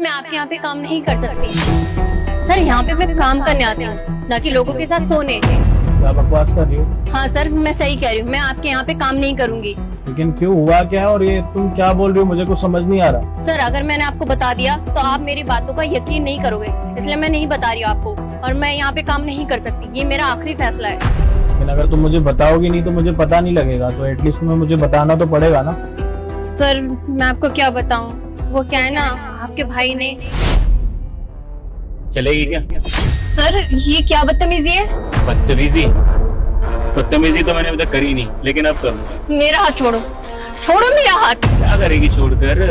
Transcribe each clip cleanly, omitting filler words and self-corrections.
मैं आपके यहाँ पे काम नहीं कर सकती। सर यहाँ पे मैं काम करने आती हूँ, ना कि लोगों के साथ सोने। क्या बकवास कर रही हो? हाँ सर, मैं सही कह रही हूँ, मैं आपके यहाँ पे काम नहीं करूँगी। लेकिन क्यों, हुआ क्या है और ये तुम क्या बोल रही हो, मुझे कुछ समझ नहीं आ रहा। सर अगर मैंने आपको बता दिया तो आप मेरी बातों का यकीन नहीं करोगे, इसलिए मैं नहीं बता रही हूँ आपको। और मैं यहाँ पे काम नहीं कर सकती, ये मेरा आखिरी फैसला है। लेकिन अगर तुम मुझे बताओगी नहीं तो मुझे पता नहीं लगेगा, तो एटलीस्ट तुम्हें मुझे बताना तो पड़ेगा ना। सर मैं आपको क्या बताऊँ, वो क्या है ना, आपके भाई ने। चलेगी क्या? सर ये क्या बदतमीजी है? बदतमीजी? बदतमीजी तो मैंने अभी तक करी नहीं, लेकिन अब करूँ। मेरा हाथ छोड़ो, छोड़ो मेरा हाथ। क्या करेगी छोड़कर?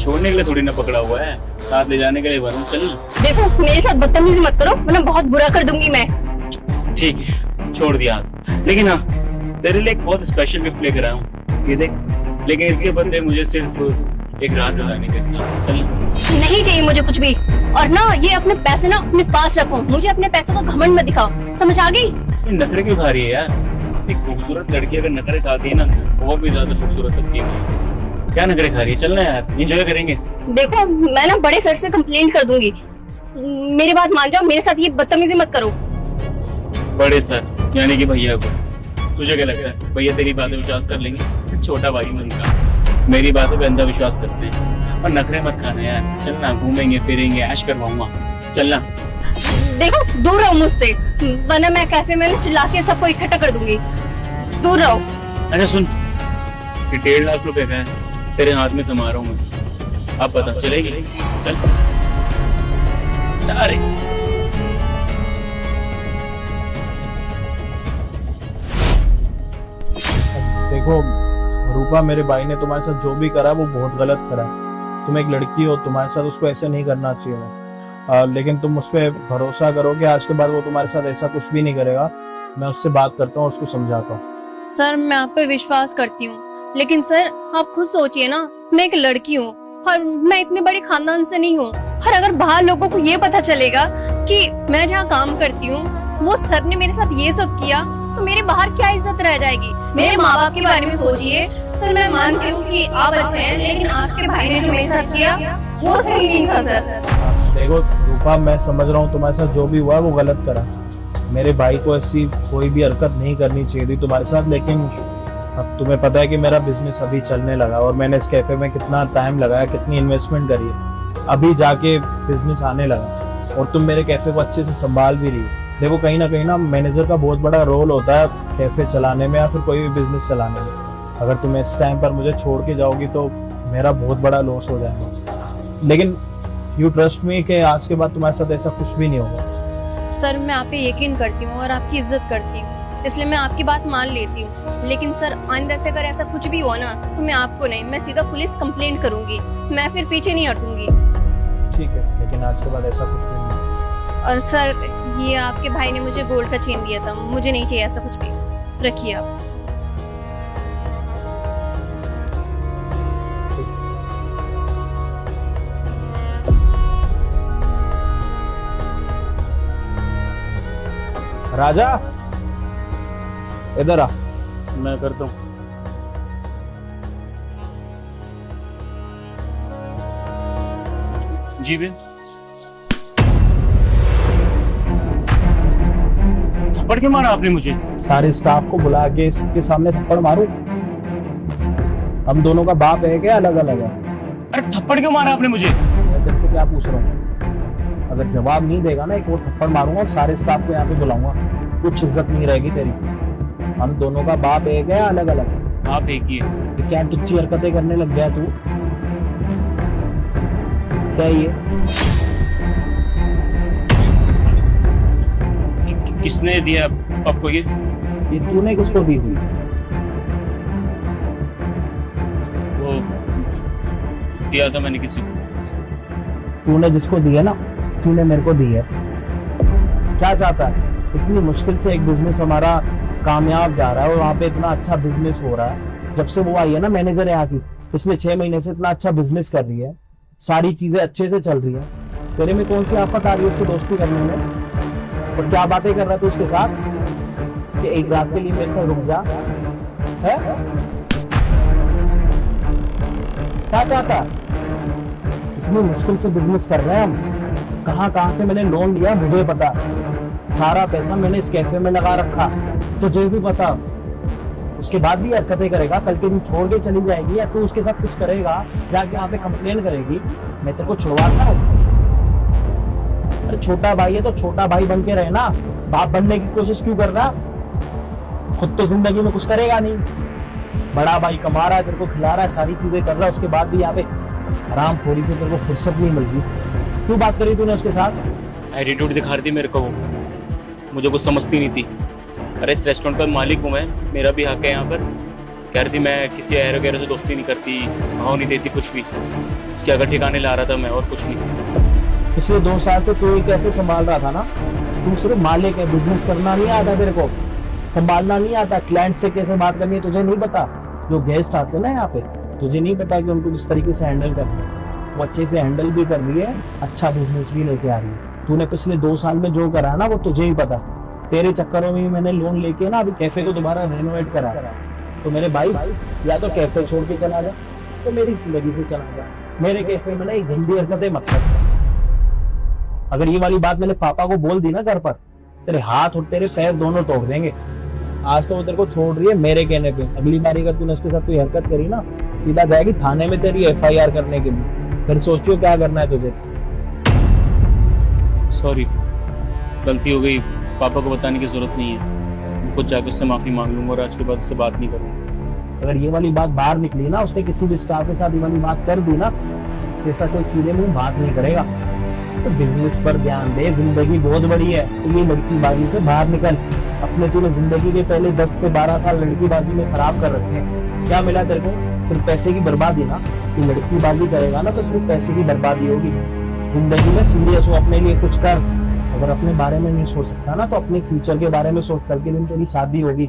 छोड़ने के लिए थोड़ी ना पकड़ा हुआ है, साथ ले जाने के लिए बनूं। चल देखो मेरे साथ बदतमीजी मत करो, वरना बहुत बुरा कर दूंगी मैं। ठीक है, छोड़ दिया हाथ। लेकिन हाँ, तेरे लिए एक बहुत स्पेशल गिफ्ट लेकर आया हूँ, ये देख। लेकिन इसके बदले मुझे सिर्फ एक रात गुजारनी है। चल। नहीं चाहिए मुझे कुछ भी, और ना ये अपने पैसे ना अपने पास रखो, मुझे अपने पैसों का घमंड मत दिखाओ, समझ आ गई? ये नखरे क्यों खा रही है यार? एक खूबसूरत लड़की अगर नखरे खाती है ना, वो भी ज्यादा खूबसूरत लगती है। क्या नखरे खा रही है? चलना यार, एंजॉय करेंगे। देखो मैं ना बड़े सर से कंप्लेंट कर दूंगी, मेरी बात मान जाओ, मेरे साथ ये बदतमीजी मत करो। बड़े सर यानी कि भैया को? तुझे क्या लगता है भैया तेरी बातें विश्वास कर लेंगे? छोटा भाई मैं उनका, मेरी बातों पे अंधा विश्वास करते हैं। और नखरे मत खाना यार, चलना, घूमेंगे फिरेंगे, ऐश करवाऊंगा, चलना। देखो दूर रहो मुझसे, वरना मैं कैफे में चिल्ला के सबको इकट्ठा कर दूंगी। दूर रहो। अच्छा सुन, ये 1.5 लाख रुपए का है, तेरे हाथ में थमा रहा हूँ मैं, अब पता चलेगी। चल जा रे। देखो रूपा, मेरे भाई ने तुम्हारे साथ जो भी करा वो बहुत गलत करा। तुम एक लड़की हो, तुम्हारे साथ उसको ऐसे नहीं करना चाहिए। लेकिन तुम उस पर भरोसा करो कि आज के बाद वो तुम्हारे साथ ऐसा कुछ भी नहीं करेगा। मैं उससे बात करता हूँ, उसको समझाता हूँ। सर मैं आप पे विश्वास करती हूँ, लेकिन सर आप खुद सोचिए ना, मैं एक लड़की हूँ और मैं इतने बड़े खानदान से नहीं हूँ। और अगर बाहर लोगों को ये पता चलेगा कि मैं जहाँ काम करती हूँ वो सर ने मेरे साथ ये सब किया, तो मेरे बाहर क्या इज्जत रह जाएगी? मेरे माँ बाप के बारे में सोचिए। सर मैं मानती हूँ कि आप अच्छे हैं, लेकिन आपके भाई ने जो मेरे साथ किया वो सही नहीं था सर। देखो रूपा, मैं समझ रहा हूँ तुम्हारे साथ जो भी हुआ है वो गलत करा। मेरे भाई को ऐसी कोई भी हरकत नहीं करनी चाहिए थी तुम्हारे साथ। लेकिन अब तुम्हें पता है कि मेरा बिजनेस अभी चलने लगा और मैंने इस कैफे में कितना टाइम लगाया, कितनी इन्वेस्टमेंट करी है, अभी जाके बिजनेस आने लगा और तुम मेरे कैफे को अच्छे से संभाल भी रही हो। देखो कहीं ना मैनेजर का बहुत बड़ा रोल होता है कैफे चलाने में या फिर कोई भी बिजनेस चलाने में। अगर तुम इस टाइम पर मुझे छोड़ के जाओगी तो मेरा बहुत बड़ा लॉस हो जाएगा। लेकिन यू ट्रस्ट मी कि आज के बाद तुम्हारे साथ ऐसा कुछ भी नहीं होगा। सर मैं आप पे यकीन करती हूँ और आपकी इज्जत करती हूँ, इसलिए मैं आपकी बात मान लेती हूँ। लेकिन सर आइंदा से अगर ऐसा कुछ भी हुआ ना तो मैं आपको नहीं, मैं सीधा पुलिस कंप्लेंट करूंगी, मैं फिर पीछे नहीं हटूंगी। ठीक है, लेकिन आज के बाद ऐसा कुछ भी नहीं। और सर ये आपके भाई ने मुझे गोल्ड का चेन दिया था, मुझे नहीं चाहिए ऐसा कुछ भी, रखिए आप। राजा इधर आ। मैं करता हूँ। जी भैया। थप्पड़ क्यों मारा आपने मुझे? सारे स्टाफ को बुला के इसके सामने थप्पड़ मारूं? हम दोनों का बाप है क्या अलग अलग है? अरे थप्पड़ क्यों मारा आपने मुझे? मैं तेरे से क्या पूछ रहा हूँ? अगर जवाब नहीं देगा ना एक और थप्पड़ मारूंगा और सारे स्टाफ को यहाँ पे बुलाऊंगा, कुछ इज्जत नहीं रहेगी तेरी। हम दोनों का बाप एक है अलग अलग? आप एक ही है। ये क्या टुच्ची हरकतें करने लग गया तू? क्या ये? किसने दिया आपको ये तूने किसको दी थी? वो दिया था मैंने किसी को। तूने जिसको दी है ना, तूने मेरे को दी है। क्या चाहता है? इतनी मुश्किल से एक बिजनेस हमारा कामयाब जा रहा है और वहाँ पे इतना अच्छा बिजनेस हो रहा है। जब से वो आई है ना मैनेजर यहाँ की, पिछले 6 महीने से इतना अच्छा बिजनेस कर रही है, सारी चीजें अच्छे से चल रही है। तेरे में कौन सी आफत आ रही है उससे दोस्ती करने में? और क्या बातें कर रहा है तू उसके साथ कि एक रात के लिए मेरे साथ रुक जा? है क्या चाहता? कितनी मुश्किल से बिजनेस कर रहे हैं हम, कहाँ से मैंने लोन लिया मुझे पता, सारा पैसा मैंने इस कैफे में लगा रखा, तुझे भी पता। उसके बाद भी हरकतें करेगा, कल के दिन छोड़ के चली जाएगी या तू उसके साथ कुछ करेगा, जाके यहाँ पे कंप्लेन करेगी, मैं तेरे को छुड़वाता हूँ। अरे छोटा भाई है तो छोटा भाई बन के रहे ना, बाप बनने की कोशिश क्यों कर रहा? खुद तो जिंदगी में कुछ करेगा नहीं, बड़ा भाई कमा रहा है, तेरे को खिला रहा है, सारी चीजें कर रहा है, उसके बाद भी यहाँ पे आराम खोरी से तेरे को फुर्सत नहीं मिलती। क्यों बात करी तूने उसके साथ? एटीट्यूड दिखा रही थी मेरे को वो, मुझे कुछ समझती नहीं थी। अरे इस रेस्टोरेंट का मालिक हूँ मैं, मेरा भी हक है यहाँ पर। कह रही थी मैं किसी अहर वगैरह से दोस्ती नहीं करती, भाव नहीं देती कुछ भी, उसके अगर ठिकाने ला रहा था मैं, और कुछ नहीं। पिछले 2 साल से तू कैफे संभाल रहा था ना, तू सिर्फ मालिक है, बिजनेस करना नहीं आता तेरे को, संभालना नहीं आता, क्लाइंट से कैसे बात करनी है तुझे नहीं पता। जो गेस्ट आते हैं ना यहाँ पे, तुझे नहीं पता कि उनको किस तरीके से हैंडल करना है। वो अच्छे से हैंडल भी कर रही है, अच्छा बिजनेस भी लेके आ रही है। तूने पिछले 2 साल में जो करा ना वो तुझे ही पता। तेरे चक्करों में मैंने लोन लेके ना अभी कैफे को दोबारा रेनोवेट करा। तो मेरे भाई या तो कैफे छोड़ के चला जा, तो मेरी जिंदगी से चला जा, मेरे कैफे में ना ये गंदी हरकतें मत कर। अगर ये वाली बात मैंने पापा को बोल दी ना घर पर, तेरे हाथ और तेरे पैर दोनों तोड़ देंगे। आज तो वो तेरे को छोड़ रही है मेरे कहने पे, अगली बारी अगर तूने उसके साथ कोई हरकत करी ना, सीधा जाएगी थाने में तेरी FIR करने के लिए। फिर सोचियो क्या करना है तुझे। सॉरी, गलती हो गई, पापा को बताने की जरूरत नहीं है, मैं खुद जाकर उससे माफी मांग लूंगा और आज के बाद उससे बात नहीं करूंगा। अगर ये वाली बात बाहर निकली ना, उसने किसी भी स्टाफ के साथ ये वाली बात कर दी ना, तो ऐसा कोई सीधे मुंह बात नहीं करेगा। तो बिजनेस पर ध्यान दे, जिंदगी बहुत बड़ी है, तो ये लड़कीबाजी से बाहर निकल। अपने तूने जिंदगी के पहले 10 से 12 साल लड़कीबाजी में खराब कर रखे हैं। क्या मिला तेरे को? सिर्फ पैसे की बर्बादी ना। तू लड़कीबाजी करेगा ना तो सिर्फ पैसे की बर्बादी होगी। जिंदगी में सीरियस हो, अपने लिए कुछ कर। अगर अपने बारे में नहीं सोच सकता ना, तो अपने फ्यूचर के बारे में सोच। कर के दिन तेरी शादी होगी,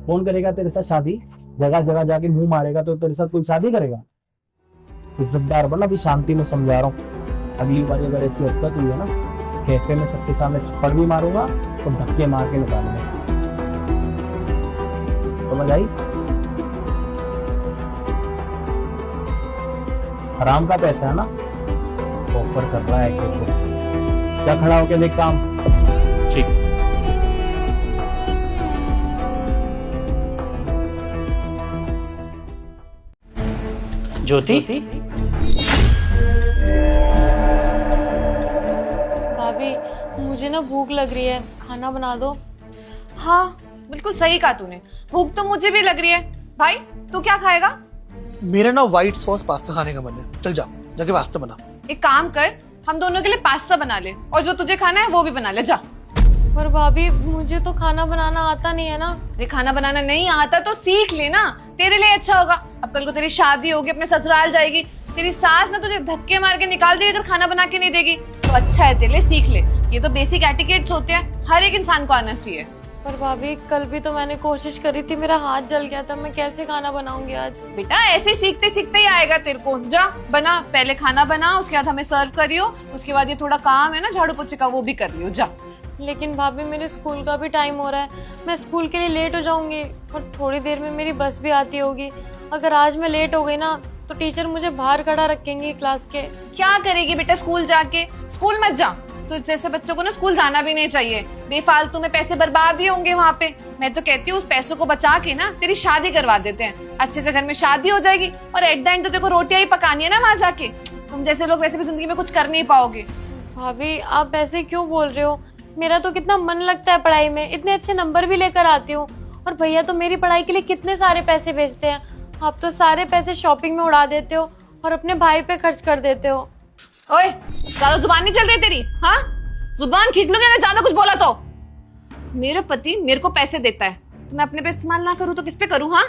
कौन करेगा तेरे साथ शादी? जगह जगह जाके मुंह मारेगा तो तेरे साथ कोई शादी करेगा? इज्जतदार बना, अभी शांति में समझा रहा हूँ। अगली बार अगर ऐसी हरकत हुई है ना, कैफे में सबके सामने थप्पड़ भी मारूंगा तो धक्के मार के निकालूंगा। समझ आई? हराम का पैसा है ना, ऑफर कर रहा है कैफे। क्या खड़ा होके देख काम। ठीक। ज्योति, भाभी मुझे ना भूख लग रही है, खाना बना दो। हाँ बिल्कुल सही कहा तूने, भूख तो मुझे भी लग रही है। भाई तू क्या खाएगा? मेरा ना व्हाइट सॉस पास्ता खाने का मन है। चल जा, जाके पास्ता बना। एक काम कर, हम दोनों के लिए पास्ता बना ले, और जो तुझे खाना है वो भी बना ले, जा। पर भाभी मुझे तो खाना बनाना आता नहीं है ना। अरे खाना बनाना नहीं आता तो सीख लेना, तेरे लिए अच्छा होगा। अब कल को तेरी शादी होगी, अपने ससुराल जाएगी, तेरी सास ना तुझे धक्के मार के निकाल देगी अगर खाना बना के नहीं देगी। तो अच्छा है तेरे लिए, सीख ले। ये तो बेसिक एटिकेट्स होते हैं, हर एक इंसान को आना चाहिए। पर भाभी कल भी तो मैंने कोशिश करी थी, मेरा हाथ जल गया था, मैं कैसे खाना बनाऊंगी आज? बेटा ऐसे सीखते सीखते ही आएगा तेरे को। जा बना, पहले खाना बना, उसके बाद हमें सर्व करियो, उसके बाद ये थोड़ा काम है ना झाड़ू पोछे का, वो भी कर लियो, जा। लेकिन भाभी मेरे स्कूल का भी टाइम हो रहा है, मैं स्कूल के लिए लेट हो जाऊंगी और थोड़ी देर में मेरी बस भी आती होगी। अगर आज मैं लेट हो गई ना तो टीचर मुझे बाहर खड़ा रखेंगे क्लास के। क्या करेगी बेटा स्कूल जाके? स्कूल मत जा, तो जैसे बच्चों को ना स्कूल जाना भी नहीं चाहिए, बेफालतू में पैसे बर्बाद ही होंगे वहाँ पे। मैं तो कहती हूँ उस पैसों को बचा के ना तेरी शादी करवा देते हैं, अच्छे से घर में शादी हो जाएगी, और एट द एंड तो तेरे को रोटियां ही पकानी है ना वहाँ जाके। तुम जैसे लोग वैसे भी जिंदगी में कुछ कर नहीं पाओगे। भाभी आप ऐसे क्यों बोल रहे हो? मेरा तो कितना मन लगता है पढ़ाई में, इतने अच्छे नंबर भी लेकर आती हूँ, और भैया तो मेरी पढ़ाई के लिए कितने सारे पैसे भेजते हैं। आप तो सारे पैसे शॉपिंग में उड़ा देते हो और अपने भाई पे खर्च कर देते हो। ओए ज्यादा जुबान नहीं चल रही तेरी? हाँ जुबान खींच लूंगी अगर ज्यादा कुछ बोला तो। मेरा पति मेरे को पैसे देता है, मैं अपने पे इस्तेमाल ना करूँ तो किस पे करूँ? हाँ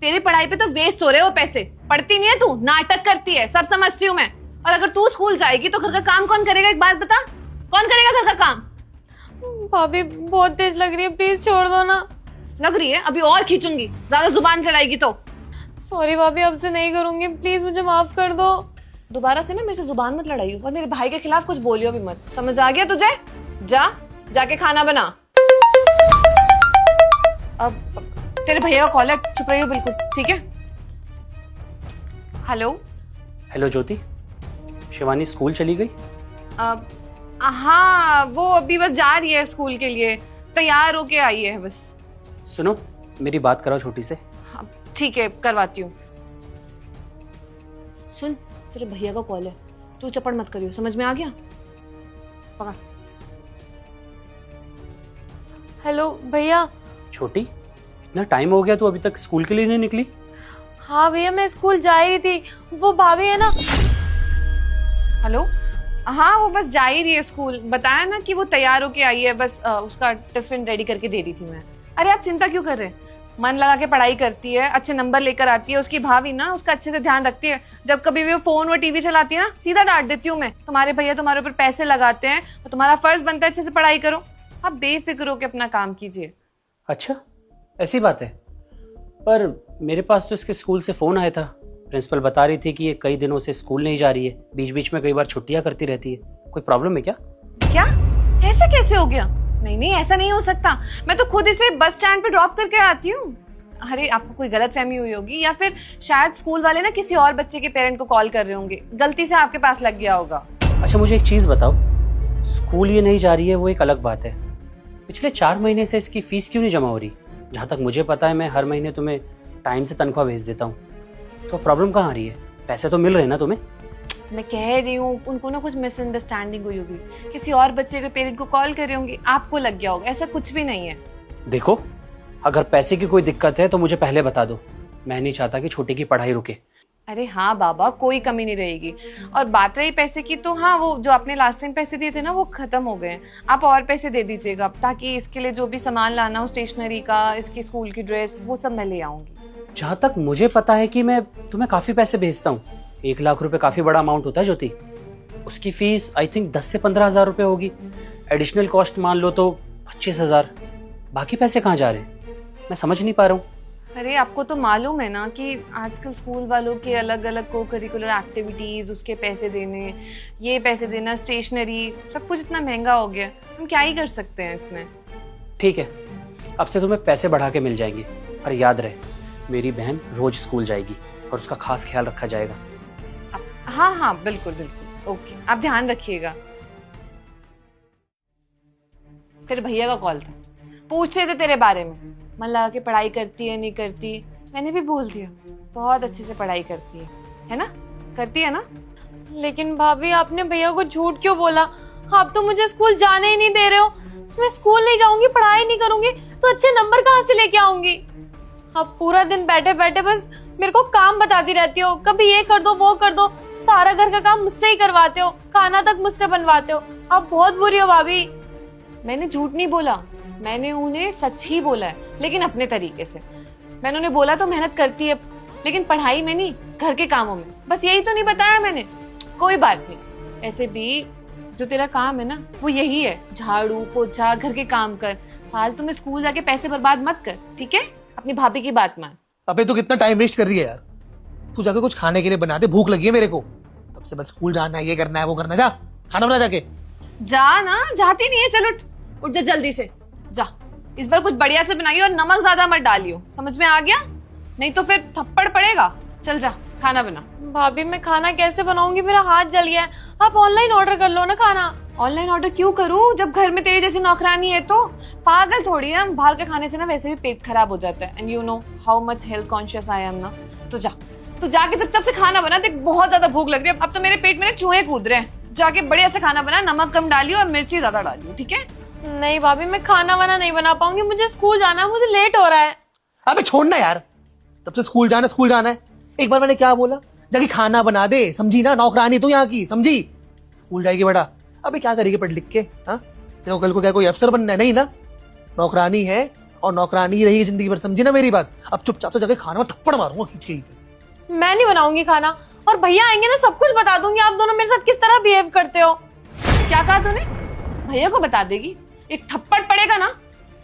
तेरी पढ़ाई पे तो वेस्ट हो रहे हो पैसे। पढ़ती नहीं है तू, नाटक करती है, सब समझती हूँ मैं। और अगर तू स्कूल जाएगी तो घर का काम कौन करेगा? एक बात बता, कौन करेगा घर का काम? भाभी बहुत तेज लग रही है, प्लीज छोड़ दो ना। लग रही है? अभी और खींचूंगी, ज्यादा जुबान चलाएगी तो। सॉरी भाभी, अब से नहीं करूंगी, प्लीज मुझे माफ कर दो। दोबारा से ना मेरे से जुबान मत लड़ाइयो, और मेरे भाई के खिलाफ कुछ बोलियो भी मत, समझ आ गया तुझे? जा जाके खाना बना। अब तेरे भैया का कॉल है, चुप रहियो बिल्कुल, ठीक है? हेलो। हेलो ज्योति, शिवानी स्कूल चली गई? हाँ, वो अभी बस जा रही है स्कूल के लिए, तैयार होके आई है बस। सुनो, मेरी बात कराओ छोटी से। हाँ, ठीक है, करवाती हूँ। सुन, तेरे भैया का कॉल है, तू चपड़ मत करियो, समझ में आ गया? पकड़। हेलो भैया। छोटी, इतना टाइम हो गया, तू अभी तक स्कूल के लिए नहीं निकली? हाँ भैया, मैं स्कूल जा ही रही थी। वो भाभी है ना। हेलो, हाँ वो बस जा ही रही है स्कूल, बताया ना कि वो तैयार होके आई है, बस उसका टिफिन रेडी करके दे रही थी मैं। अरे आप चिंता क्यों कर रहे हैं, मन लगा के पढ़ाई करती है, अच्छे नंबर लेकर आती है। उसकी भाभी ना उसका अच्छे से ध्यान रखती है, जब कभी भी वो फोन व टीवी चलाती है ना, सीधा डांट देती हूँ मैं। तुम्हारे भैया तुम्हारे ऊपर पैसे लगाते हैं तो तुम्हारा फर्ज बनता है अच्छे से पढ़ाई करो। आप बेफिक्र होकर अपना काम कीजिए। अच्छा, ऐसी बात है। पर मेरे पास तो इसके स्कूल से फोन आया था, प्रिंसिपल बता रही थी कि ये कई दिनों से स्कूल नहीं जा रही है, बीच बीच में कई बार छुट्टियां करती रहती है। कोई प्रॉब्लम है क्या? क्या? ऐसे कैसे हो गया? नहीं नहीं, ऐसा नहीं हो सकता, मैं तो खुद इसे बस स्टैंड पे ड्रॉप करके आती हूँ। अरे आपको कोई गलतफहमी हुई होगी, या फिर शायद स्कूल वाले ना किसी और बच्चे के पेरेंट को कॉल कर रहे होंगे, गलती से आपके पास लग गया होगा। अच्छा, मुझे एक चीज बताओ, स्कूल ये नहीं जा रही है वो एक अलग बात है, पिछले 4 महीने से इसकी फीस क्यों नहीं जमा हो रही? जहाँ तक मुझे पता है मैं हर महीने तुम्हें टाइम से तनख्वाह भेज देता हूँ, तो प्रॉब्लम कहाँ आ रही है? पैसे तो मिल रहे हैं ना तुम्हें? मैं कह रही हूँ उनको ना कुछ मिसअंडरस्टैंडिंग हुई होगी, किसी और बच्चे के पेरेंट को कॉल कर रहे होंगे, आपको लग गया होगा। ऐसा कुछ भी नहीं है। देखो, अगर पैसे की कोई दिक्कत है तो मुझे पहले बता दो, मैं नहीं चाहता कि छोटी की पढ़ाई रुके। अरे हाँ बाबा, कोई कमी नहीं रहेगी। और बात रही पैसे की, तो हाँ वो जो आपने लास्ट टाइम पैसे दिए थे ना, वो खत्म हो गए हैं। आप और पैसे दे दीजिएगा, ताकि इसके लिए जो भी सामान लाना हो, स्टेशनरी का, इसकी स्कूल की ड्रेस, वो सब मैं ले आऊंगी। जहाँ तक मुझे पता है कि मैं तुम्हें काफी पैसे भेजता हूँ, 1 लाख रुपए काफी बड़ा अमाउंट होता है ज्योति। उसकी फीस आई थिंक 10 से 15 हजार रुपए होगी, एडिशनल कॉस्ट मान लो तो 25,000। बाकी पैसे कहाँ जा रहे हैं, मैं समझ नहीं पा रहा हूँ। अरे आपको तो मालूम है ना कि आजकल स्कूल वालों के अलग अलग को करिकुलर एक्टिविटीज, उसके पैसे देने, ये पैसे देना, स्टेशनरी, सब कुछ इतना महंगा हो गया, हम क्या ही कर सकते हैं इसमें। ठीक है, अब से तुम्हें पैसे बढ़ा के मिल जाएंगे, और याद रहे मेरी बहन रोज स्कूल जाएगी और उसका खास ख्याल रखा जाएगा। हाँ हाँ बिल्कुल बिल्कुल, ओके, आप ध्यान रखिएगा। तेरे भैया का कॉल था, पूछ रहे थे तेरे बारे में, मन लगा के पढ़ाई करती है नहीं करती। मैंने भी बोल दिया, बहुत अच्छे से पढ़ाई करती है ना? करती है ना? लेकिन भाभी, आपने भैया को झूठ क्यों बोला? आप तो मुझे स्कूल जाने ही नहीं दे रहे हो। मैं स्कूल नहीं जाऊंगी, पढ़ाई नहीं करूंगी तो अच्छे नंबर कहाँ से लेके आऊंगी? आप पूरा दिन बैठे बैठे बस मेरे को काम बताती रहती हो, कभी ये कर दो वो कर दो, सारा घर का काम मुझसे ही करवाते हो, खाना तक मुझसे बनवाते हो। आप बहुत बुरी हो भाभी। मैंने झूठ नहीं बोला, मैंने उन्हें सच ही बोला है, लेकिन अपने तरीके से। मैंने उन्हें बोला तो मेहनत करती है, लेकिन पढ़ाई में नहीं, घर के कामों में। बस यही तो नहीं बताया मैंने। कोई बात नहीं, ऐसे भी जो तेरा काम है ना, वो यही है, झाड़ू पोछा, घर के काम कर। फालतू में स्कूल जाके पैसे बर्बाद मत कर, ठीक है? अपनी भाभी की बात मान। अबे तू कितना टाइम वेस्ट कर रही है यार, तू जाके कुछ खाने के लिए बना दे, भूख लगी है मेरे को। तब से बस स्कूल जाना है, ये करना है वो करना है, जा खाना बना जाके। जा ना, जाती नहीं है, चल उठ जा जल्दी से जा। इस बार कुछ बढ़िया से बनाइयो और नमक ज्यादा मत डालियो, समझ में आ गया? नहीं तो फिर थप्पड़ पड़ेगा। चल जा, खाना बना। भाभी, मैं खाना कैसे बनाऊंगी, मेरा हाथ जल गया है। आप ऑनलाइन ऑर्डर कर लो ना खाना। ऑनलाइन ऑर्डर क्यों करूं जब घर में तेरी जैसी नौकरानी है? तो पागल थोड़ी है, बाहर के खाने से ना वैसे भी पेट खराब हो जाता है। And you know how much health conscious I am ना। तो जा, तो जाके चुपचाप से खाना बना। देख बहुत ज्यादा भूख लग रही है, अब तो मेरे पेट में चूहे कूद रहे हैं। जाके बढ़िया से खाना बना, नमक कम डालियो और मिर्ची ज्यादा डालियो, ठीक है? नहीं भाभी, मैं खाना वाना नहीं बना पाऊंगी, मुझे स्कूल जाना है, मुझे लेट हो रहा है। अबे छोड़ना यार, तब से स्कूल जाना है। एक बार मैंने क्या बोला, जाके खाना बना दे, समझी ना? नौकरानी तो यहाँ की, समझी? स्कूल जाएगी बेटा, अबे क्या करेगी पढ़ लिख के? हाँ, तेरे कल को क्या कोई अफसर बनना है? नहीं ना, नौकरानी है और नौकरानी रहेगी जिंदगी भर, समझी ना मेरी बात? अब चुपचाप से जाके खाना में थप्पड़ मारूंगा खींच के। मैं नहीं बनाऊंगी खाना, और भैया आएंगे ना सब कुछ बता दूंगी आप दोनों मेरे साथ किस तरह बिहेव करते हो। क्या कहा तूने? भैया को बता देगी? एक थप्पड़ पड़ेगा ना,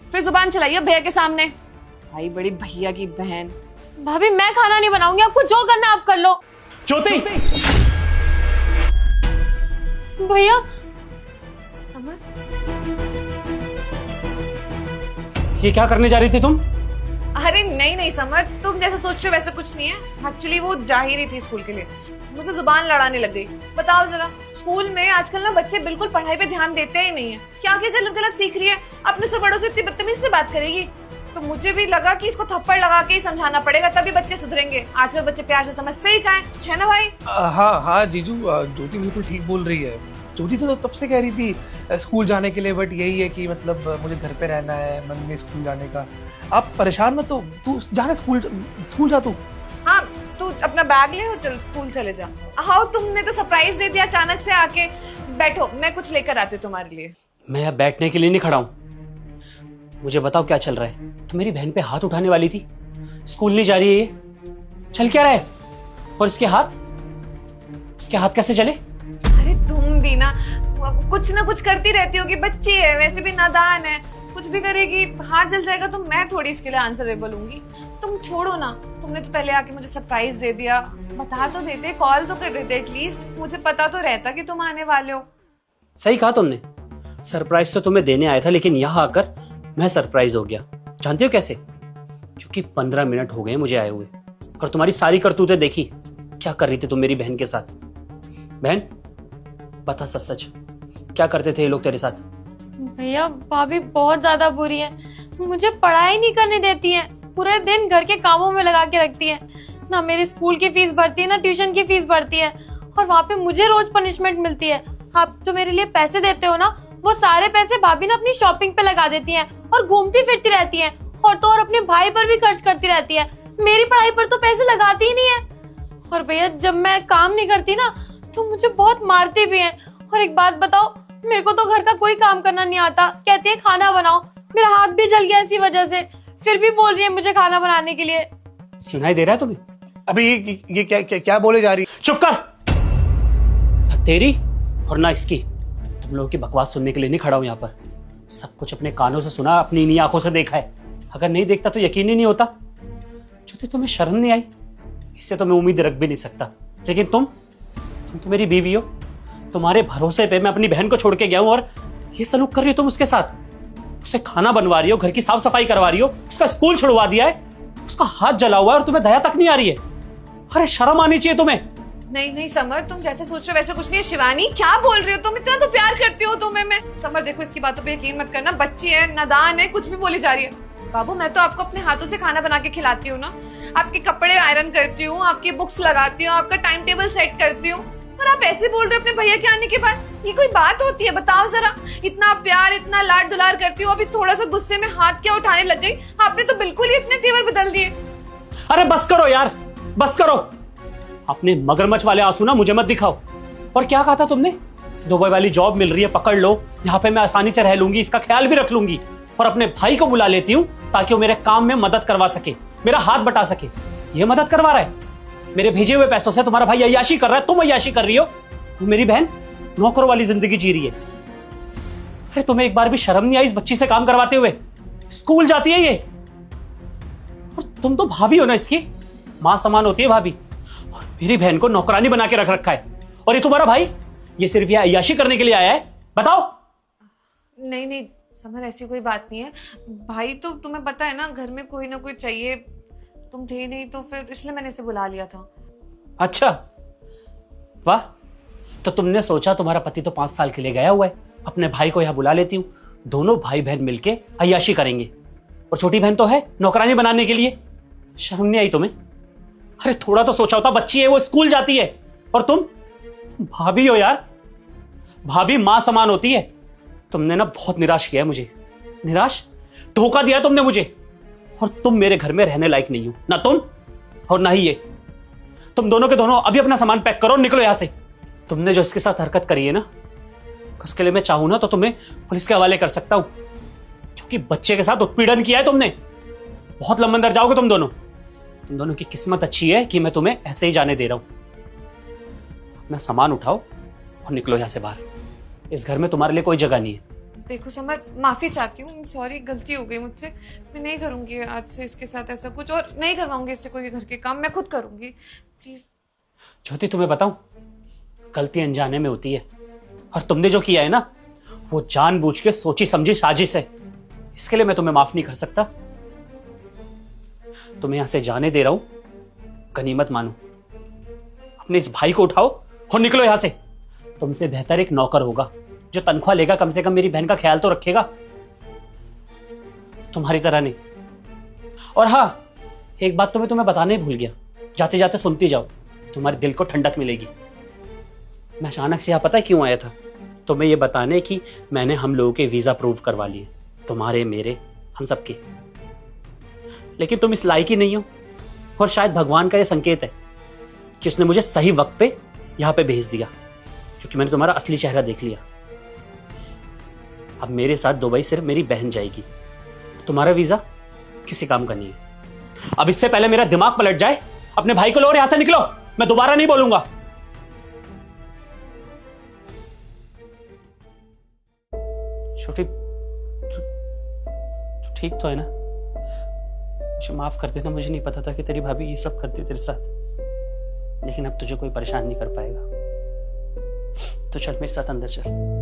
फिर जुबान चलाइए भैया के सामने। भाई बड़ी भैया की बहन। भाभी, मैं खाना नहीं बनाऊंगी, आपको जो करना है आप कर लो। ज्योति, भैया, समझ? ये क्या करने जा रही थी तुम? अरे नहीं नहीं समझ, तुम जैसे सोच रहे हो वैसे कुछ नहीं है। एक्चुअली वो जा ही रही थी स्कूल के लिए, मुझसे जुबान लड़ाने लग गई। बताओ जरा, स्कूल में आजकल ना बच्चे बिल्कुल पढ़ाई पे ध्यान देते ही नहीं है। क्या क्या गलत गलत सीख रही है, अपने से बड़ों से इतनी बदतमीजी से बात करेगी। तो मुझे भी लगा कि इसको थप्पड़ लगा के ही समझाना पड़ेगा, तभी बच्चे सुधरेंगे। आजकल बच्चे प्यार से समझते ही कहाँ है ना भाई? हाँ हाँ जीजू, ज्योति बिल्कुल ठीक बोल रही है। ज्योति तो तब से कह रही थी स्कूल जाने के लिए, बट यही है कि मतलब मुझे घर पे रहना है, मन नहीं स्कूल जाने का। आप परेशान मत हो, तू जाना स्कूल जा तू। हाँ, तू अपना बैग ले और चल स्कूल चले जा। हाँ, तुमने तो सरप्राइज दे दिया अचानक से आके। बैठो, मैं कुछ लेकर आती हूँ तुम्हारे लिए। मैं यहाँ बैठने के लिए नहीं खड़ा हूँ। मुझे बताओ क्या चल रहा है। तो मेरी बहन पे हाथ उठाने वाली थी, स्कूल नहीं जा रही है ये, चल क्या रहा है? और इसके हाथ कैसे चले? अरे तुम भी ना कुछ करती रहती होगी, बच्ची है, वैसे भी नादान है, कुछ भी करेगी, हाथ जल जाएगा तो मैं थोड़ी इसके लिए आंसरेबल होंगी। तुम छोड़ो ना, तुमने तो पहले आके मुझे सरप्राइज दे दिया। बता तो देते, कॉल तो कर देते एटलीस्ट, मुझे पता तो रहता कि तुम आने वाले हो। सही कहा तुमने, सरप्राइज तो तुम्हें देने आया था, लेकिन यहाँ आकर मैं सरप्राइज हो गया। जानते हो कैसे? क्योंकि 15 मिनट हो गए मुझे आए हुए, और तुम्हारी सारी करतूतें देखी। क्या कर रही थी तुम मेरी बहन के साथ? बहन बता सच सच, क्या करते थे ये लोग तेरे साथ? भैया भाभी बहुत ज्यादा बुरी है, मुझे पढ़ाई नहीं करने देती है, पूरे दिन घर के कामों में लगा के रखती है। ना मेरी स्कूल की फीस भरती है, ना ट्यूशन की फीस भरती है, और वहाँ पे मुझे रोज पनिशमेंट मिलती है। आप जो मेरे लिए पैसे देते हो ना, वो सारे पैसे भाभी ना अपनी शॉपिंग पे लगा देती हैं और घूमती फिरती रहती हैं, और तो और अपने भाई पर भी खर्च करती रहती है। मेरी पढ़ाई पर तो पैसे लगाती ही नहीं है। और भैया जब मैं काम नहीं करती ना तो मुझे बहुत मारती भी हैं। और एक बात बताओ, मेरे को तो घर का कोई काम करना नहीं आता, कहती है खाना बनाओ। मेरा हाथ भी जल गया इसी वजह से, फिर भी बोल रही है मुझे खाना बनाने के लिए। सुनाई दे रहा है तुम्हें? अभी ये क्या बोले जा रही? चुप कर। ना तेरी और ना इसकी, तुम लोगों की बकवास सुनने के लिए नहीं खड़ा हूं यहाँ पर। सब कुछ अपने कानों से सुना, अपनी इन्हीं आंखों से देखा है। अगर नहीं देखता तो यकीन ही नहीं होता। जो तुम्हें शर्म नहीं आई, इससे तो मैं उम्मीद रख भी नहीं सकता। लेकिन तुम तो मेरी बीवी हो, तुम्हारे भरोसे पे मैं अपनी बहन को छोड़ के गया हूं, और ये सलूक कर रही हो तुम उसके साथ। उसे खाना बनवा रही हो, घर की साफ सफाई करवा रही हो, उसका स्कूल छुड़वा दिया है, उसका हाथ जला हुआ है, और तुम्हें दया तक नहीं आ रही है। अरे शर्म आनी चाहिए तुम्हें। नहीं समर, तुम जैसे सोच रहे हो वैसे कुछ नहीं है। शिवानी क्या बोल रही हो तुम? इतना तो प्यार करती हो तुम्हें मैं। समर देखो, इसकी बातों पे यकीन मत करना, बच्ची है, नादान है, कुछ भी बोली जा रही है। बाबू मैं तो आपको अपने हाथों से खाना बना के खिलाती हूँ ना, आपके कपड़े आयरन करती हूँ, आपकी बुक्स लगाती हूँ, आपका टाइम टेबल सेट करती हूँ, और आप ऐसे बोल रहे हो अपने भैया के आने के बाद? ये कोई बात होती है? बताओ जरा, इतना प्यार, इतना लाड दुलार करती हूँ, अभी थोड़ा सा गुस्से में हाथ क्या उठाने लग गई? आपने तो बिल्कुल ही अपने तेवर बदल दिए। अरे बस करो यार, बस करो। अपने मगरमच्छ वाले आंसू ना मुझे मत दिखाओ। और क्या कहा था तुमने? दुबई वाली जॉब मिल रही है, पकड़ लो, यहाँ पे मैं आसानी से रह लूंगी, इसका ख्याल भी रख लूंगी, और अपने भाई को बुला लेती हूँ ताकि वो मेरे काम में मदद करवा सके, मेरा हाथ बटा सके। ये मदद करवा रहा है? मेरे भेजे हुए पैसों से तुम्हारा भाई अय्याशी कर रहा है, तुम अय्याशी कर रही हो। मेरी बहन नौकरों वाली जिंदगी जी रही है। अरे तुम्हें एक बार भी शर्म नहीं आई इस बच्ची से काम करवाते हुए? स्कूल जाती है ये, और तुम तो भाभी हो ना इसकी, मां समान होती है भाभी। और मेरी बहन को नौकरानी बना के रख रखा है, और ये तुम्हारा भाई, ये सिर्फ ये अय्याशी करने के लिए आया है? बताओ। नहीं समर, ऐसी कोई बात नहीं है। भाई तो तुम्हें पता है ना, घर में कोई ना कोई चाहिए, तुम थे नहीं तो फिर इसलिए मैंने इसे बुला लिया था। अच्छा वाह, तो तुमने सोचा तुम्हारा पति तो 5 साल के लिए गया हुआ है, अपने भाई को यहाँ बुला लेती हूँ, दोनों भाई बहन मिलके अय्याशी करेंगे, और छोटी बहन तो है नौकरानी बनाने के लिए। शर्म नहीं आई तुम्हें? अरे थोड़ा तो सोचा होता, बच्ची है वो, स्कूल जाती है, और तुम भाभी हो यार। भाभी मां समान होती है। तुमने ना बहुत निराश किया है मुझे, निराश, धोखा दिया तुमने मुझे, और तुम मेरे घर में रहने लायक नहीं हो, ना तुम और ना ही ये। तुम दोनों के दोनों अभी अपना सामान पैक करो, निकलो यहां से। तुमने जो इसके साथ हरकत करी है ना, उसके लिए मैं चाहूं ना तो तुम्हें पुलिस के हवाले कर सकता हूं, क्योंकि बच्चे के साथ उत्पीड़न किया है तुमने। बहुत लंबे अंदर जाओगे तुम दोनों। तुम दोनों की किस्मत अच्छी है कि मैं तुम्हें ऐसे ही जाने दे रहा हूं। अपना सामान उठाओ और निकलो यहां से बाहर। इस घर में तुम्हारे लिए कोई जगह नहीं है। देखो समर, माफी चाहती हूँ, सॉरी, गलती हो गई मुझसे। मैं नहीं करूंगी आज से इसके साथ ऐसा कुछ, और नहीं करवाऊंगी इससे कोई घर के काम, मैं खुद करूंगी, प्लीज। ज्योति तुम्हें बताऊं, गलती अनजाने में होती है, और तुमने जो किया है ना, वो जानबूझ के सोची समझी साजिश है। इसके लिए मैं तुम्हें माफ नहीं कर सकता। तुम्हें यहां से जाने दे रहा हूं, गनीमत मानो। अपने इस भाई को उठाओ और निकलो यहां से। तुमसे बेहतर एक नौकर होगा जो तनख्वाह लेगा, कम से कम मेरी बहन का ख्याल तो रखेगा, तुम्हारी तरह नहीं। और हाँ, एक बात तो मैं तुम्हें बताने ही भूल गया, जाते जाते सुनती जाओ, तुम्हारे दिल को ठंडक मिलेगी। मैं अचानक से यहाँ पता है क्यों आया था? तुम्हें ये बताने कि मैंने हम लोगों के वीजा अप्रूव करवा लिए, तुम्हारे, मेरे, हम सबके। लेकिन तुम इस लायक ही नहीं हो, और शायद भगवान का ये संकेत है कि उसने मुझे सही वक्त पे यहां पे भेज दिया, क्योंकि मैंने तुम्हारा असली चेहरा देख लिया। अब मेरे साथ दुबई सिर्फ मेरी बहन जाएगी, तुम्हारा वीजा किसी काम का नहीं है। अब इससे पहले मेरा दिमाग पलट जाए, अपने भाई को लो और यहां से निकलो, मैं दोबारा नहीं बोलूंगा। छोटी, तू ठीक तो है ना? मुझे माफ कर देना, मुझे नहीं पता था कि तेरी भाभी ये सब करती तेरे साथ, लेकिन अब तुझे कोई परेशान नहीं कर पाएगा। तो चल मेरे साथ अंदर चल।